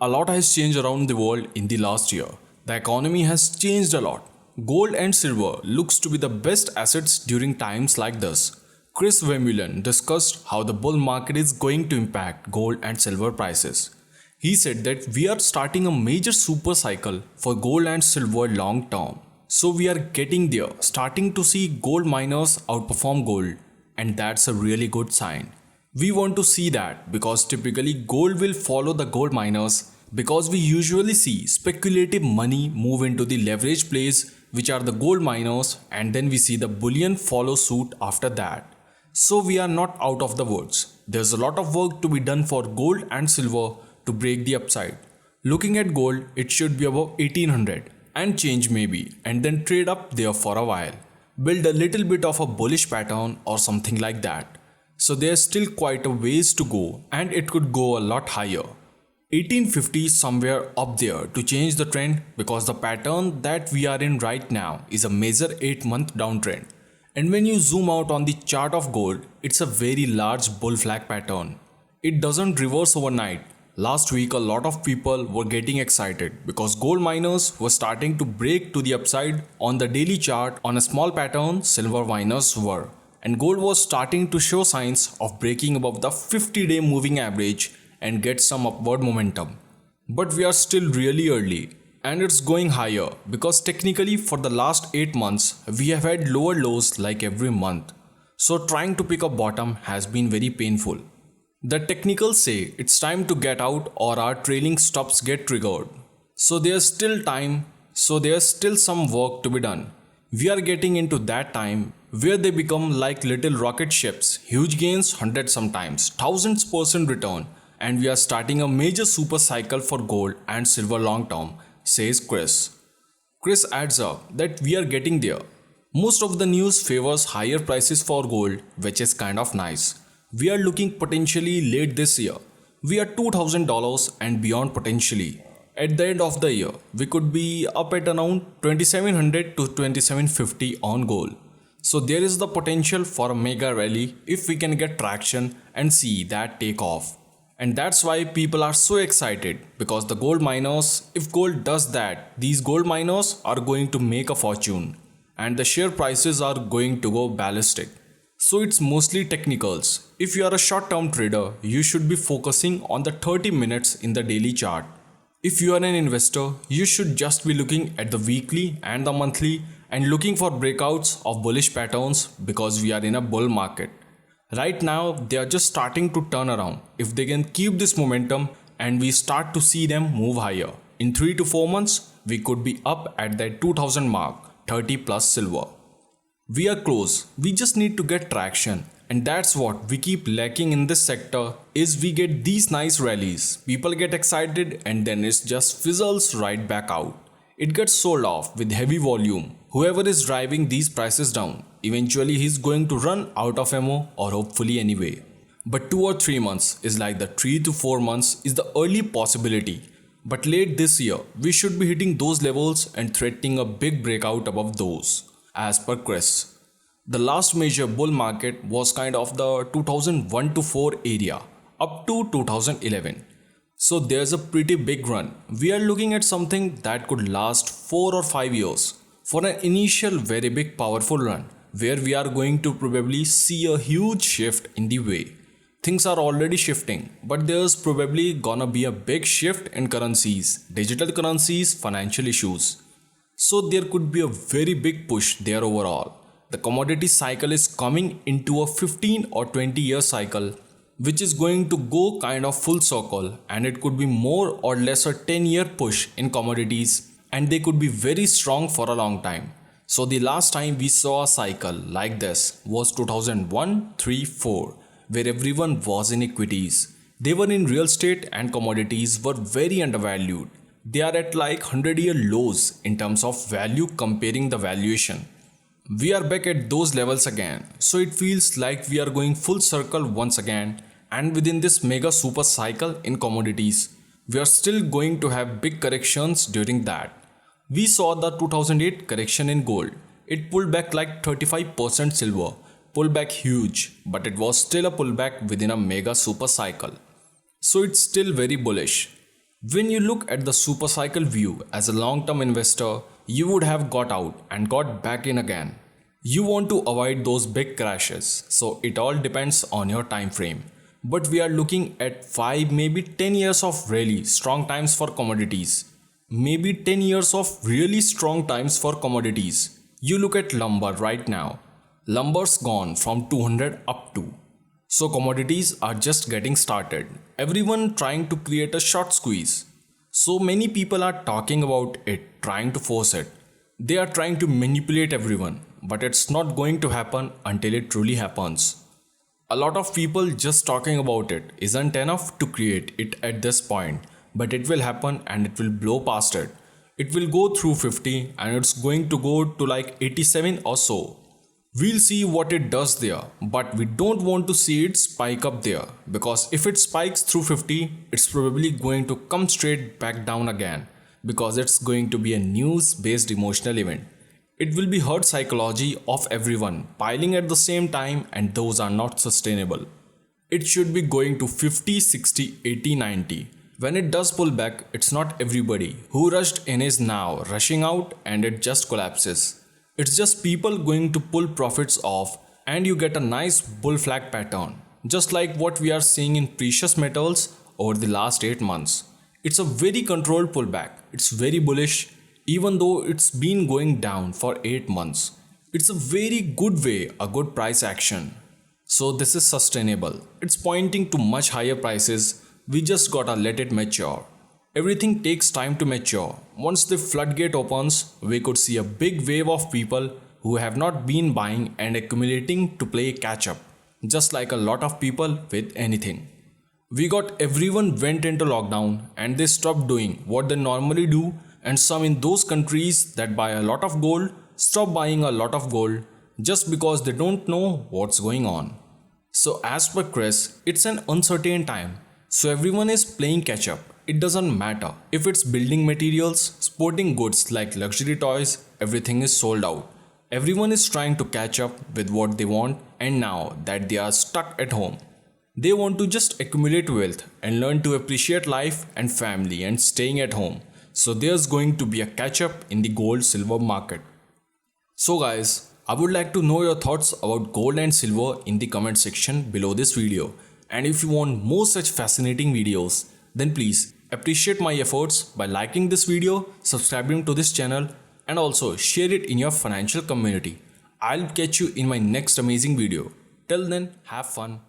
A lot has changed around the world in the last year. The economy has changed a lot. Gold and silver looks to be the best assets during times like this. Chris Vermeulen discussed how the bull market is going to impact gold and silver prices. He said that we are starting a major super cycle for gold and silver long term. So we are getting there, starting to see gold miners outperform gold, and that's a really good sign. We want to see that because typically gold will follow the gold miners because we usually see speculative money move into the leverage plays which are the gold miners, and then we see the bullion follow suit after that. So we are not out of the woods. There's a lot of work to be done for gold and silver to break the upside. Looking at gold, it should be above 1800 and change maybe, and then trade up there for a while. Build a little bit of a bullish pattern or something like that. So there's still quite a ways to go and it could go a lot higher. 1850 is somewhere up there to change the trend because the pattern that we are in right now is a major 8-month downtrend. And when you zoom out on the chart of gold, it's a very large bull flag pattern. It doesn't reverse overnight. Last week a lot of people were getting excited because gold miners were starting to break to the upside on the daily chart. On a small pattern, silver miners were. And gold was starting to show signs of breaking above the 50-day moving average and get some upward momentum. But we are still really early and it's going higher because technically for the last 8 months we have had lower lows like every month. So trying to pick a bottom has been very painful. The technicals say it's time to get out or our trailing stops get triggered. So there's still time, so there's still some work to be done. We are getting into that time where they become like little rocket ships, huge gains, hundreds sometimes, thousands % return, and we are starting a major super cycle for gold and silver long term, says Chris. Chris adds up that we are getting there. Most of the news favors higher prices for gold, which is kind of nice. We are looking potentially late this year. We are $2,000 and beyond potentially. At the end of the year, we could be up at around 2700 to 2750 on gold. So there is the potential for a mega rally if we can get traction and see that take off. And that's why people are so excited because the gold miners, if gold does that, these gold miners are going to make a fortune and the share prices are going to go ballistic. So it's mostly technicals. If you are a short-term trader, you should be focusing on the 30 minutes in the daily chart. If you are an investor, you should just be looking at the weekly and the monthly and looking for breakouts of bullish patterns because we are in a bull market. Right now, they are just starting to turn around. If they can keep this momentum and we start to see them move higher, in 3 to 4 months, we could be up at that 2000 mark, 30 plus silver. We are close, we just need to get traction. And that's what we keep lacking in this sector is we get these nice rallies. People get excited and then it just fizzles right back out. It gets sold off with heavy volume. Whoever is driving these prices down, eventually he's going to run out of ammo or hopefully anyway. But 2 or 3 months is like the 3 to 4 months is the early possibility. But late this year, we should be hitting those levels and threatening a big breakout above those, as per Chris. The last major bull market was kind of the 2001 to 4 area up to 2011. So there's a pretty big run. We are looking at something that could last 4 or 5 years for an initial very big powerful run where we are going to probably see a huge shift in the way. Things are already shifting, but there's probably gonna be a big shift in currencies, digital currencies, financial issues. So there could be a very big push there overall. The commodity cycle is coming into a 15 or 20 year cycle which is going to go kind of full circle, and it could be more or less a 10-year push in commodities and they could be very strong for a long time. So the last time we saw a cycle like this was 2001, 3, 4 where everyone was in equities. They were in real estate and commodities were very undervalued. They are at like 100-year lows in terms of value comparing the valuation. We are back at those levels again, so it feels like we are going full circle once again, and within this mega super cycle in commodities, we are still going to have big corrections during that. We saw the 2008 correction in gold. It pulled back like 35% silver, pulled back huge, but it was still a pullback within a mega super cycle. So it's still very bullish. When you look at the super cycle view as a long-term investor, you would have got out and got back in again. You want to avoid those big crashes, so it all depends on your time frame. But we are looking at 5 maybe 10 years of really strong times for commodities. Maybe 10 years of really strong times for commodities. You look at lumber right now. Lumber's gone from 200 up to. So commodities are just getting started. Everyone trying to create a short squeeze. So many people are talking about it, trying to force it. They are trying to manipulate everyone, but it's not going to happen until it truly happens. A lot of people just talking about it isn't enough to create it at this point, but it will happen and it will blow past it. It will go through 50 and it's going to go to like 87 or so. We'll see what it does there, but we don't want to see it spike up there because if it spikes through 50, it's probably going to come straight back down again because it's going to be a news based emotional event. It will be hurt psychology of everyone piling at the same time, and those are not sustainable. It should be going to 50, 60, 80, 90. When it does pull back, it's not everybody who rushed in is now rushing out and it just collapses. It's just people going to pull profits off and you get a nice bull flag pattern, just like what we are seeing in precious metals over the last 8 months. It's a very controlled pullback. It's very bullish even though it's been going down for 8 months. It's a very good way, a good price action. So this is sustainable. It's pointing to much higher prices. We just gotta let it mature. Everything takes time to mature. Once the floodgate opens, we could see a big wave of people who have not been buying and accumulating to play catch up, just like a lot of people with anything. We got everyone went into lockdown and they stopped doing what they normally do, and some in those countries that buy a lot of gold stop buying a lot of gold just because they don't know what's going on. So as per Chris, it's an uncertain time. So everyone is playing catch up. It doesn't matter if it's building materials, sporting goods like luxury toys, everything is sold out. Everyone is trying to catch up with what they want, and now that they are stuck at home, they want to just accumulate wealth and learn to appreciate life and family and staying at home. So there's going to be a catch up in the gold silver market. So guys, I would like to know your thoughts about gold and silver in the comment section below this video. And if you want more such fascinating videos, then please appreciate my efforts by liking this video, subscribing to this channel, and also share it in your financial community. I'll catch you in my next amazing video. Till then, have fun.